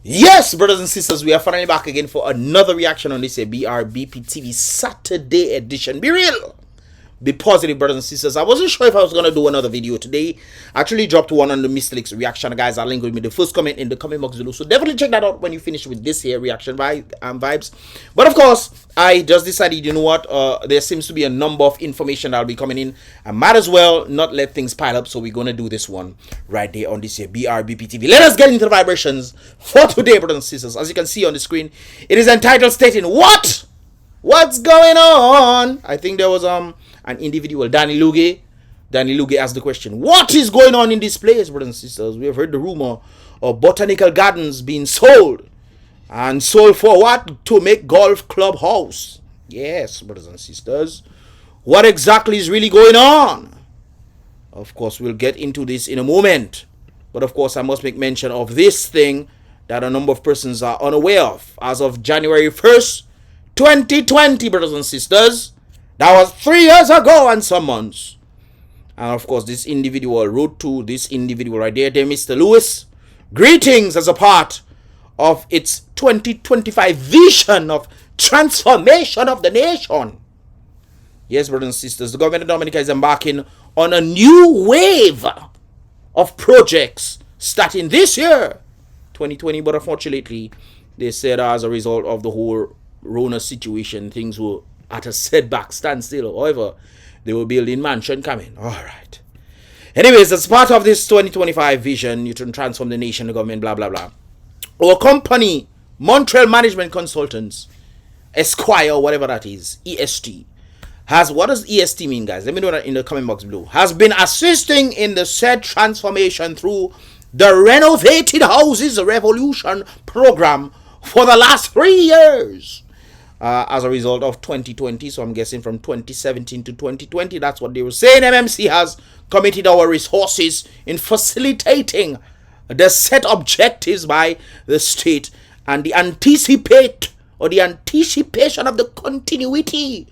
Yes, brothers and sisters, we are finally back again for another reaction on this BrBpTV Saturday edition. Be real, be positive, brothers and sisters. I wasn't sure if I was gonna do another video today. I actually dropped one on the Mr. Leaks reaction, guys. I'll link with me the first comment in the comment box below. So definitely check that out when you finish with this here reaction vibes. But of course, I just decided, you know what? There seems to be a number of information that'll be coming in. I might as well not let things pile up. So we're gonna do this one right there on this here BrBpTV. Let us get into the vibrations for today, brothers and sisters. As you can see on the screen, it is entitled stating what? What's going on? I think there was an individual, Danny Luge. Danny Luge asked the question, what is going on in this place, brothers and sisters? We have heard the rumor of botanical gardens being sold. And sold for what? To make golf club house. Yes, brothers and sisters. What exactly is really going on? Of course, we'll get into this in a moment. But of course, I must make mention of this thing that a number of persons are unaware of. As of January 1st, 2020, brothers and sisters. That was 3 years ago and some months. And of course, this individual wrote to this individual right there, Mr. Lewis. Greetings as a part of its 2025 vision of transformation of the nation. Yes, brothers and sisters, the government of Dominica is embarking on a new wave of projects starting this year, 2020. But unfortunately, they said as a result of the whole Rona situation, things were at a setback, standstill. However, they were building mansion coming. All right. Anyways, as part of this 2025 vision, you can transform the nation, the government, blah, blah, blah. Our company, Montreal Management Consultants, Esquire, whatever that is, EST, has, what does EST mean, guys? Let me know that in the comment box below. Has been assisting in the said transformation through the Renovated Houses Revolution program for the last 3 years. As a result of 2020, so I'm guessing from 2017 to 2020, that's what they were saying. MMC has committed our resources in facilitating the set objectives by the state and the anticipation of the continuity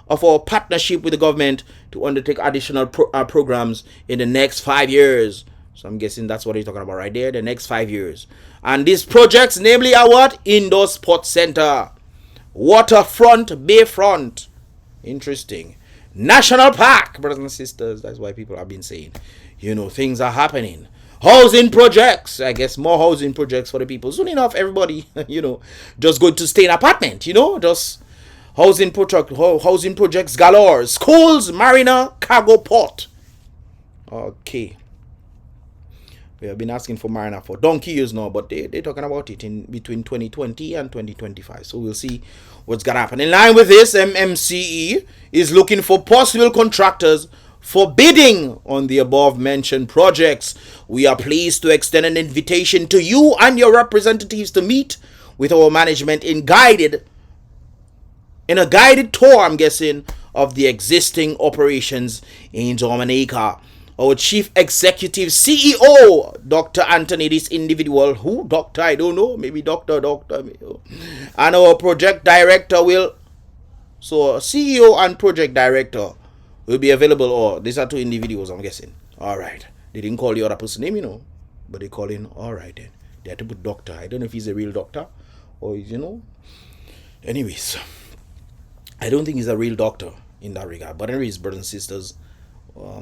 of our partnership with the government to undertake additional programs in the next 5 years. So I'm guessing that's what he's talking about right there, the next 5 years. And these projects, namely, are what? Indoor Sports Center, waterfront, bayfront. Interesting. National Park, brothers and sisters. That's why people have been saying, you know, things are happening. Housing projects. I guess more housing projects for the people. Soon enough, everybody, you know, just going to stay in apartment, you know, just housing projects galore. Schools, marina, cargo port. Okay. We have been asking for marina for donkey years now, but they're talking about it in between 2020 and 2025. So we'll see what's gonna happen. In line with this, MMCE is looking for possible contractors for bidding on the above mentioned projects. We are pleased to extend an invitation to you and your representatives to meet with our management in a guided tour, I'm guessing, of the existing operations in Dominica. Our chief executive CEO, Dr. Anthony, this individual, who doctor, I don't know, maybe doctor, and our project director will, so CEO and project director will be available. Or these are two individuals, I'm guessing. All right, they didn't call the other person's name, you know, but they call in. All right, then they had to put doctor. I don't know if he's a real doctor or, you know, anyways, I don't think he's a real doctor in that regard. But anyways, brothers and sisters,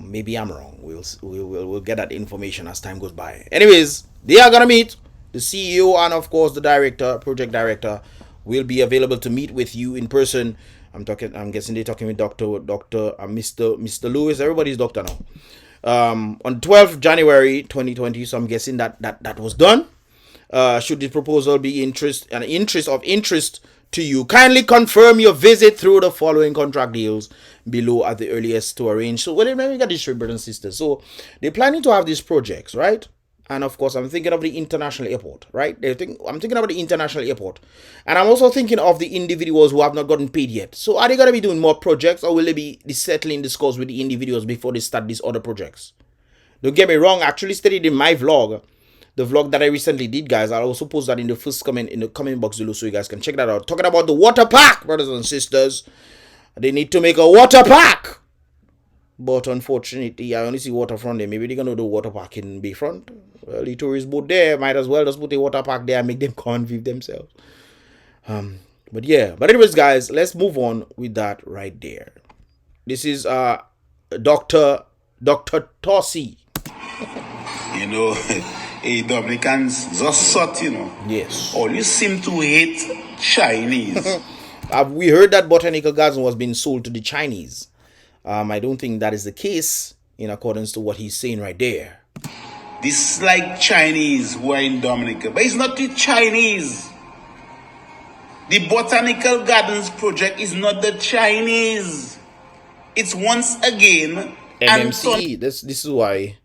maybe I'm wrong. We'll get that information as time goes by. Anyways, they are gonna meet. The CEO and of course the director, project director, will be available to meet with you in person. I'm guessing they're talking with Mr. Lewis. Everybody's doctor now. On 12th January 2020. So I'm guessing that was done. Should the proposal be interest to you, kindly confirm your visit through the following contract deals below at the earliest to arrange. So well, let me get this straight, brothers and sisters. So they're planning to have these projects, right? And of course, I'm thinking of the international airport, right? I'm thinking about the international airport. And I'm also thinking of the individuals who have not gotten paid yet. So are they going to be doing more projects, or will they be settling the scores with the individuals before they start these other projects? Don't get me wrong, I actually stated in my vlog, the vlog that I recently did, guys. I'll also post that in the first comment in the comment box below so you guys can check that out. Talking about the water park, brothers and sisters. They need to make a water park. But unfortunately, I only see waterfront there. Maybe they're going to do water park in Bayfront. Well, the tourist boat there, might as well just put a water park there and make them convive themselves. But yeah, but anyways, guys, let's move on with that right there. This is Dr. Tossi. You know, hey, Dominicans just sort, you know. Yes. All you seem to hate Chinese. We heard that Botanical Garden was being sold to the Chinese. I don't think that is the case in accordance to what he's saying right there. Dislike Chinese who are in Dominica, but it's not the Chinese. The Botanical Gardens project is not the Chinese. It's once again MMCE. This is why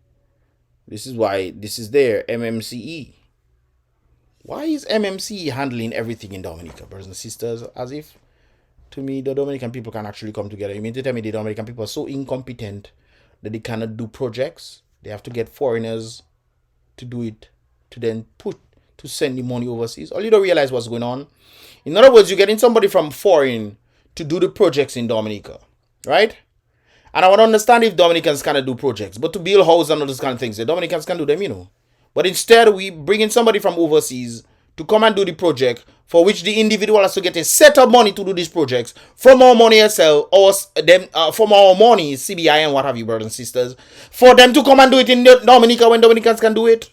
this is there. MMCE. Why is MMCE handling everything in Dominica, brothers and sisters? As if, to me, the Dominican people can actually come together. You mean to tell me the Dominican people are so incompetent that they cannot do projects? They have to get foreigners to do it, to then send the money overseas. Or you don't realize what's going on. In other words, you're getting somebody from foreign to do the projects in Dominica, right? And I want to understand if Dominicans cannot do projects, but to build houses and all those kind of things, the Dominicans can do them, you know. But instead, we bring in somebody from overseas to come and do the project, for which the individual has to get a set of money to do these projects from our money ourselves, or them from our money, CBI and what have you, brothers and sisters, for them to come and do it in Dominica when Dominicans can do it.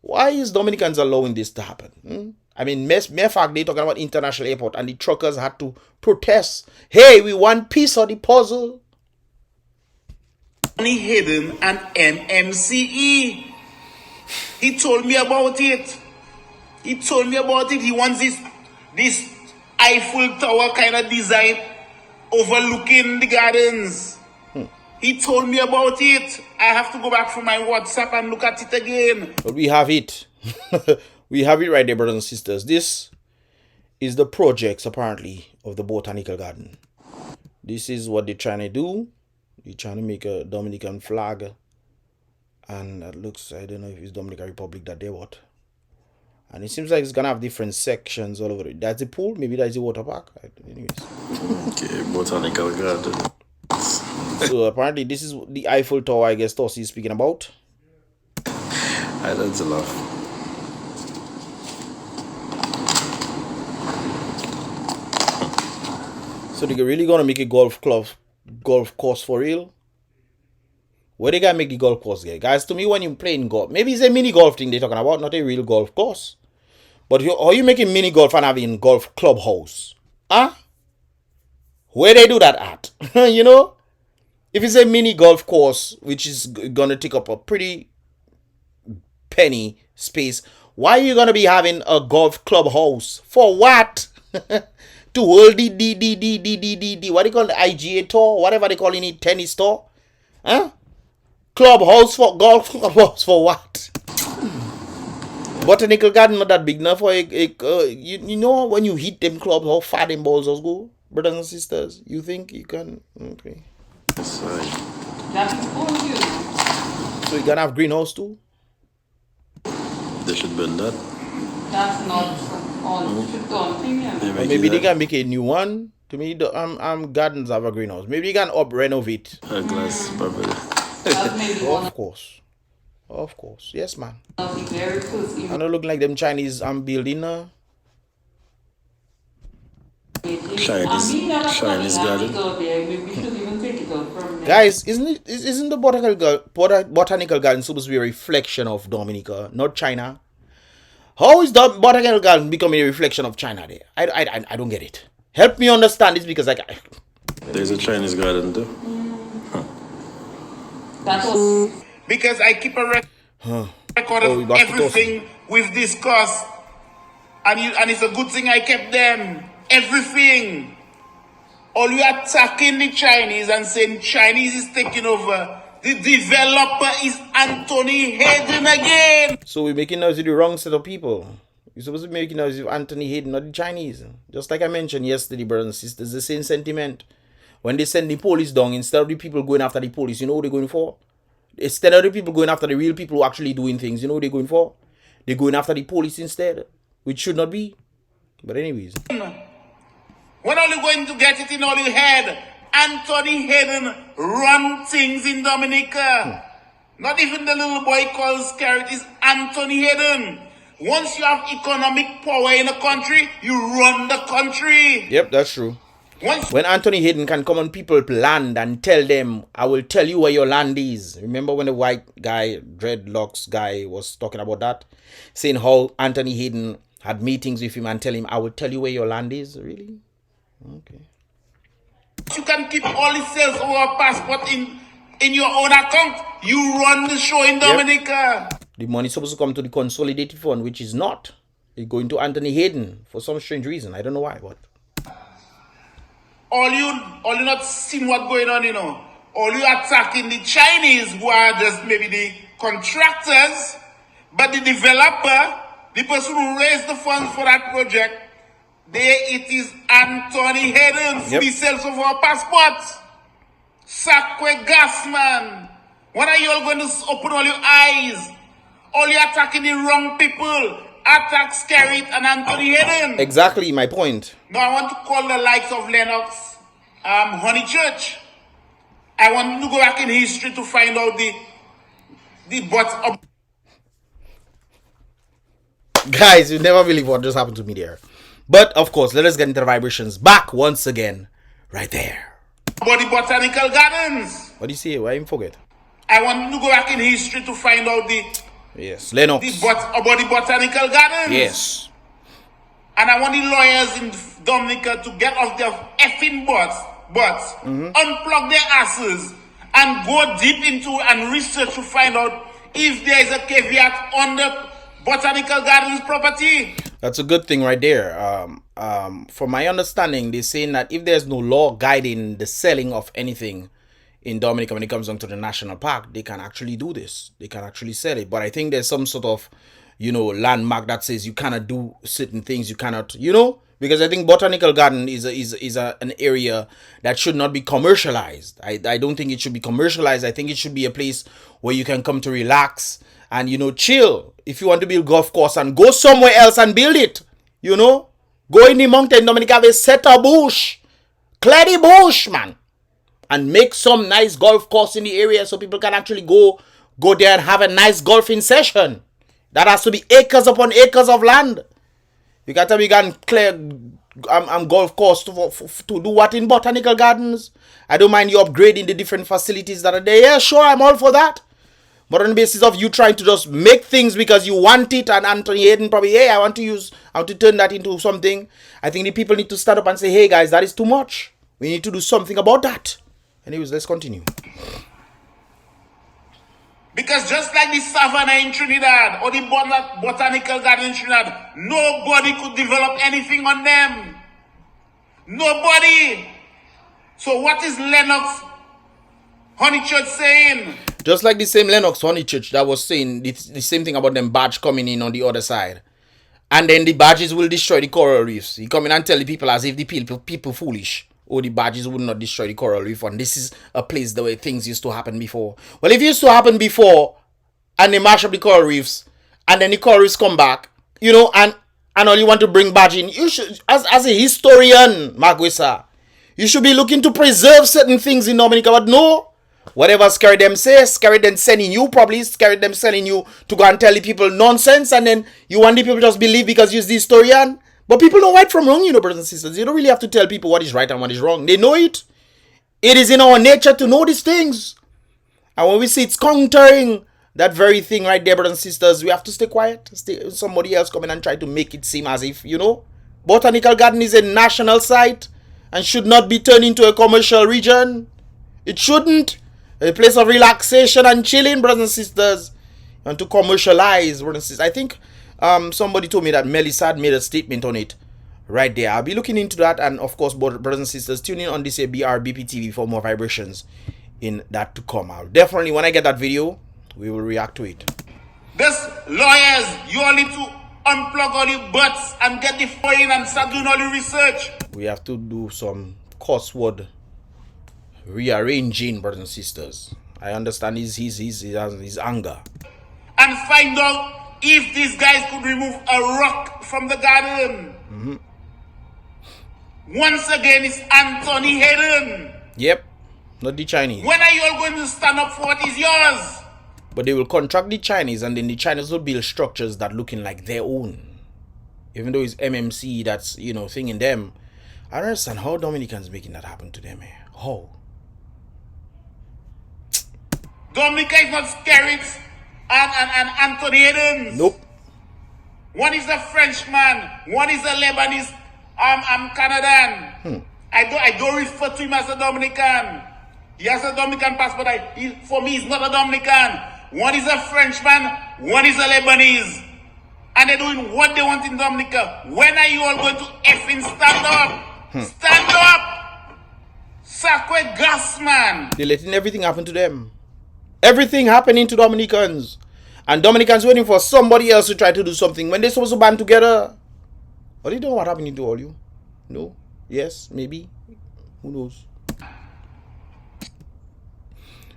Why is Dominicans allowing this to happen? I mean, mere fact, they talking about international airport and the truckers had to protest. Hey, we want piece of the puzzle. Money hidden and MMCE. He told me about it. He told me about it. He wants this Eiffel Tower kind of design overlooking the gardens. He told me about it. I have to go back from my WhatsApp and look at it again. But we have it. We have it right there, brothers and sisters. This is the projects, apparently, of the Botanical Garden. This is what they're trying to do. They're trying to make a Dominican flag. And that looks, I don't know if it's Dominican Republic that they want. And it seems like it's going to have different sections all over it. That's the pool. Maybe that's the water park. Anyways. Okay, Botanical Garden. So apparently this is the Eiffel Tower, I guess Tossi is speaking about. I don't laugh. So they're really gonna make a golf course for real? Where they gonna make the golf course there? Guys, to me, when you playing golf, maybe it's a mini golf thing they're talking about, not a real golf course. But how you making mini golf and having golf clubhouse? Huh? Where they do that at? You know? If it's a mini golf course, which is gonna take up a pretty penny space, why are you gonna be having a golf clubhouse? For what? To hold the what do you call the IGA tour? Whatever they calling it, tennis tour? Huh? Clubhouse for golf clubhouse for what? Botanical Garden not that big enough for you know when you hit them clubs, how far them balls go? Brothers and sisters, you think you can? Okay. Sorry. So you gonna have greenhouse too? They should build that. That's not on. Maybe they can make a new one. To me, the gardens have a greenhouse. Maybe they can renovate. A glass, probably. Of course. Yes, man. Very close. I don't look like them Chinese building now. Chinese garden. Guys, isn't the botanical garden supposed to be a reflection of Dominica, not China? How is the botanical garden becoming a reflection of China there? I don't get it. Help me understand this, because There's a Chinese garden too. Because I keep a record of everything we've discussed. And it's a good thing I kept them. Everything. All you attacking the Chinese and saying Chinese is taking over. The developer is Anthony Hayden again. So we're making noise with the wrong set of people. You're supposed to be making noise with Anthony Hayden, not the Chinese. Just like I mentioned yesterday, brothers and sisters, the same sentiment. When they send the police down, instead of the people going after the police, you know what they're going for? Instead of the people going after the real people who are actually doing things, you know what they're going for? They're going after the police instead, which should not be. But anyways. When are you going to get it in all your head? Anthony Hayden run things in Dominica. Not even the little boy called SKERRIT, is Anthony Hayden. Once you have economic power in a country, you run the country. Yep, that's true. When Anthony Hayden can come on people's land and tell them, I will tell you where your land is. Remember when the white guy, dreadlocks guy, was talking about that? Saying how Anthony Hayden had meetings with him and tell him, I will tell you where your land is? Really? Okay. You can keep all the sales over a passport in your own account. You run the show in Dominica. Yep. The money is supposed to come to the consolidated fund, which is not. It's going to Anthony Hayden for some strange reason. I don't know why, but... All you not seeing what's going on, you know. All you attacking the Chinese, who are just maybe the contractors, but the developer, the person who raised the funds for that project, it is Anthony Hayden for the sales of our passports. Sakwe Gasman. When are you all going to open all your eyes? All you attacking the wrong people. Attack SKERRIT and Anthony Hayden. Exactly my point. Now I want to call the likes of Lennox, Honeychurch. I want to go back in history to find out the butt. Guys, you never believe what just happened to me there. But of course, let us get into the vibrations back once again, right there. About the Botanical Gardens. What do you say? Why you forget? I want to go back in history to find out yes, Lennox. About the Botanical Gardens. Yes. And I want the lawyers in Dominica to get off their effing butts, unplug their asses, and go deep into and research to find out if there is a caveat on the Botanical Gardens property. That's a good thing right there. From my understanding, they're saying that if there's no law guiding the selling of anything in Dominica when it comes down to the national park, they can actually do this. They can actually sell it. But I think there's some sort of, landmark that says you cannot do certain things. You cannot, because I think Botanical Garden is an area that should not be commercialized. I don't think it should be commercialized. I think it should be a place where you can come to relax and, chill. If you want to build golf course and go somewhere else and build it, go in the mountain, Dominica, have a set a bush, clear the bush, man. And make some nice golf course in the area so people can actually go there and have a nice golfing session. That has to be acres upon acres of land. You can't tell me you can clear golf course to do what in Botanical Gardens. I don't mind you upgrading the different facilities that are there. Yeah, sure, I'm all for that. But on the basis of you trying to just make things because you want it, and Anthony Hayden probably, hey, I want to turn that into something. I think the people need to stand up and say, hey guys, that is too much. We need to do something about that. Anyways, let's continue. Because just like the savannah in Trinidad or the Botanical Garden in Trinidad, nobody could develop anything on them. Nobody. So what is Lennox Honeychurch saying? Just like the same Lennox Honeychurch that was saying the same thing about them barge coming in on the other side. And then the barges will destroy the coral reefs. He come in and tell the people as if the people foolish. Or the barges would not destroy the coral reef, and this is a place the way things used to happen before. Well, if it used to happen before, and they mash up the coral reefs, and then the coral reefs come back, and all you want to bring barge in, you should, as a historian, Magwisa, you should be looking to preserve certain things in Dominica, but no, whatever SKERRIT them says, SKERRIT them sending you, probably SKERRIT them sending you to go and tell the people nonsense, and then you want the people just believe because you're the historian. But people know right from wrong, brothers and sisters. You don't really have to tell people what is right and what is wrong. They know it. It is in our nature to know these things. And when we see it's countering that very thing right there, brothers and sisters, we have to stay quiet. Somebody else come in and try to make it seem as if, Botanical Garden is a national site and should not be turned into a commercial region. It shouldn't. A place of relaxation and chilling, brothers and sisters. And to commercialize, brothers and sisters. I think somebody told me that Melissa had made a statement on it right there. I'll be looking into that, and of course, brothers and sisters, tune in on this BrBpTV for more vibrations in that to come out. Definitely, when I get that video, we will react to it. This lawyers, you all need to unplug all your butts and get the phone and start doing all the research. We have to do some crossword rearranging, brothers and sisters. I understand his anger. And find out if these guys could remove a rock from the garden. Once again, it's Anthony Hayden. Yep, not the Chinese. When are you all going to stand up for what is yours? But they will contract the Chinese, and then the Chinese will build structures that looking like their own. Even though it's MMC that's, you know, thing in them. I don't understand how Dominicans making that happen to them, eh? How? Dominica is not SKERRIT and Anthony Adams. Nope. One is a Frenchman. One is a Lebanese. I'm Canadian. I don't refer to him as a Dominican. He has a Dominican passport. For me, he's not a Dominican. One is a Frenchman. One is a Lebanese. And they're doing what they want in Dominica. When are you all going to effing stand up? Stand up! Sacred gas, man. They're letting everything happen to them. Everything happening to Dominicans. And Dominicans waiting for somebody else to try to do something when they're supposed to band together. Are you doing what happening to all you? No? Yes? Maybe? Who knows?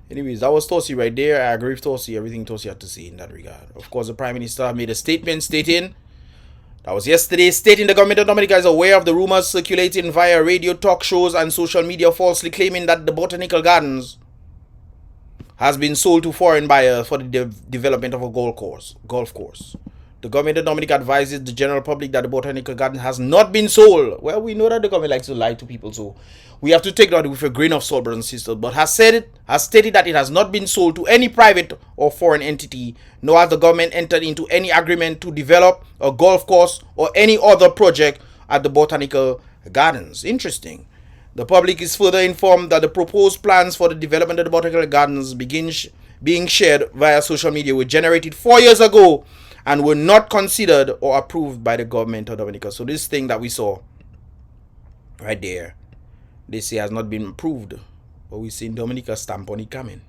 Anyways, that was Tosi right there. I agree with Tosi. Everything Tosi had to say in that regard. Of course, the Prime Minister made a statement stating, that was yesterday, stating the government of Dominica is aware of the rumors circulating via radio, talk shows, and social media falsely claiming that the Botanical Gardens has been sold to foreign buyers for the development of a golf course. The government of Dominica advises the general public that the Botanical Garden has not been sold. Well, we know that the government likes to lie to people, so we have to take that with a grain of salt, brothers and sisters. But has stated that it has not been sold to any private or foreign entity, nor has the government entered into any agreement to develop a golf course or any other project at the Botanical Gardens. Interesting. The public is further informed that the proposed plans for the development of the Botanical Gardens being shared via social media were generated 4 years ago and were not considered or approved by the government of Dominica. So this thing that we saw right there, they say has not been approved, but we see Dominica stamp on it coming.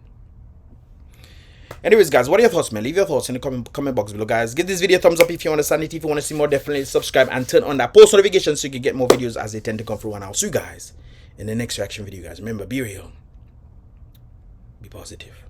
Anyways, guys, what are your thoughts, man? Leave your thoughts in the comment box below, guys. Give this video a thumbs up if you understand it. If you want to see more, definitely subscribe and turn on that post notification so you can get more videos as they tend to come through. And I'll see you guys in the next reaction video, guys. Remember, be real, be positive.